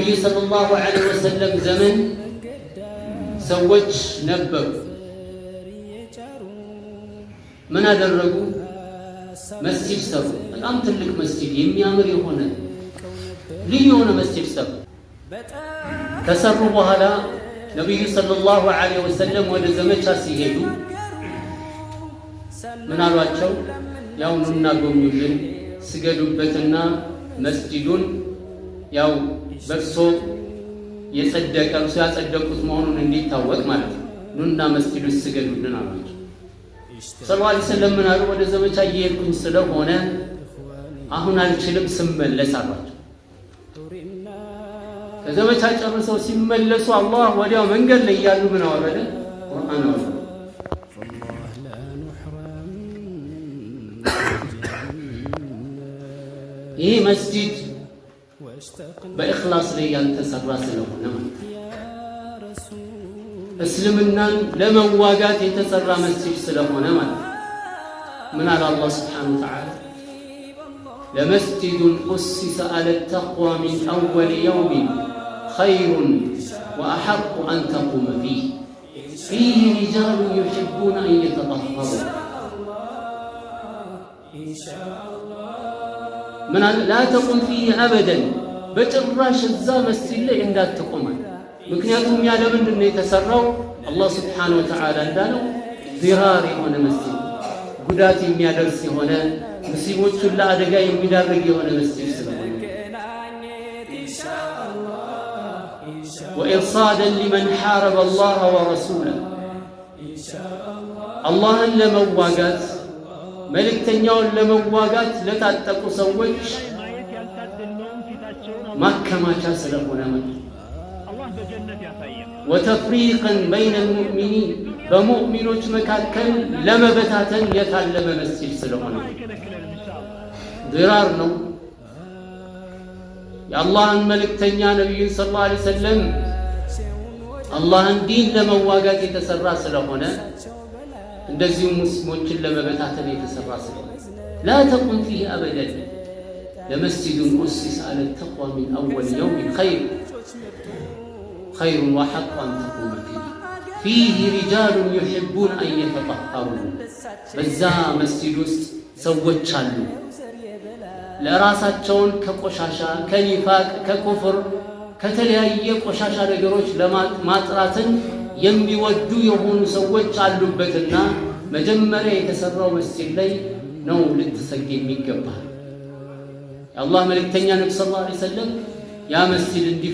በነቢዩ ሰለላሁ ዐለይሂ ወሰለም ዘመን ሰዎች ነበሩ። ምን አደረጉ? መስጂድ ሰሩ። በጣም ትልቅ መስጂድ፣ የሚያምር የሆነ ልዩ የሆነ መስጂድ ሰሩ። ከሰሩ በኋላ ነቢዩ ሰለላሁ ዐለይሂ ወሰለም ወደ ዘመቻ ሲሄዱ ምን አሏቸው? ያው ኑና ጎብኙልን፣ ስገዱበትና መስጂዱን ያው በርሶ የጸደቀ እርሱ ያጸደቁት መሆኑን እንዲታወቅ ማለት ነው። ኑና መስጂዱ ስገዱልን አሏቸው። ሰለላሁ ዐለይሂ ወሰለም ምን አሉ? ወደ ዘመቻ እየሄድኩኝ ስለሆነ አሁን አልችልም፣ ስመለስ አሏቸው። ከዘመቻ ጨርሰው ሲመለሱ አላህ ወዲያው መንገድ ላይ ያሉ ምን አወረደ? ቁርአን አወረደ። ይህ መስጂድ በእኽላስ ላይ ያልተሰራ ስለሆነ ማለት እስልምናን ለመዋጋት የተሰራ መስጂድ ስለሆነ ማለት ምን አለ አላህ ሱብሓነሁ ወተዓላ? ለመስጂዱን ኡሲሰ ዐለ ተቅዋ ሚን አወል የውሚን ኸይሩን ወአሐቁ አን ተቁመ ፊህ ሪጃሉን ዩሒቡነ አን የተጠሀሩ። ምን አለ? ላ ተቁም ፊህ አበደን፣ በጭራሽ እዛ መስጂድ ላይ እንዳትቆማል። ምክንያቱም ያ ለምንድን ነው የተሰራው? አላህ ሱብሓነሁ ወተዓላ እንዳለው ዚራር የሆነ መስጂድ፣ ጉዳት የሚያደርስ የሆነ ሙስሊሞቹን ለአደጋ የሚዳርግ የሆነ መስጂድ ስለሆነ ወኢርሳደን ሊመን ሓረበ አላህ ወረሱለህ፣ አላህን ለመዋጋት መልእክተኛውን ለመዋጋት ለታጠቁ ሰዎች ማከማቻ ስለሆነ ማለት ወተፍሪቅን በይነ ልሙእሚኒን፣ በሙእሚኖች መካከል ለመበታተን የታለመ መስጂድ ስለሆነ ዲራር ነው። የአላህን መልእክተኛ ነቢዩን ሰለላሁ ዐለይሂ ወሰለም አላህን ዲን ለመዋጋት የተሰራ ስለሆነ እንደዚሁም ሙስሊሞችን ለመበታተን የተሰራ ስለሆነ ላ ተቁም ፊህ አበደን ለመስጂዱን ኡሲሰ ዐለ ተቅዋ ሚን አወል የውሚን ኸይሩን ወሐቁ አን ተቁመ ፊህ ሪጃሉን ዩሒቡነ አን የተጠሀሩ። በዛ መስጂድ ውስጥ ሰዎች አሉ ለራሳቸውን ከቆሻሻ ከኒፋቅ ከኩፍር ከተለያየ ቆሻሻ ነገሮች ለማጥራትን የሚወዱ የሆኑ ሰዎች አሉበትና መጀመሪያ የተሰራው መስጂድ ላይ ነው ልትሰግድ የሚገባል። የአላህ መልእክተኛ ነብዩ ሰለላሁ ዐለይሂ ወሰለም ያ መስጂድ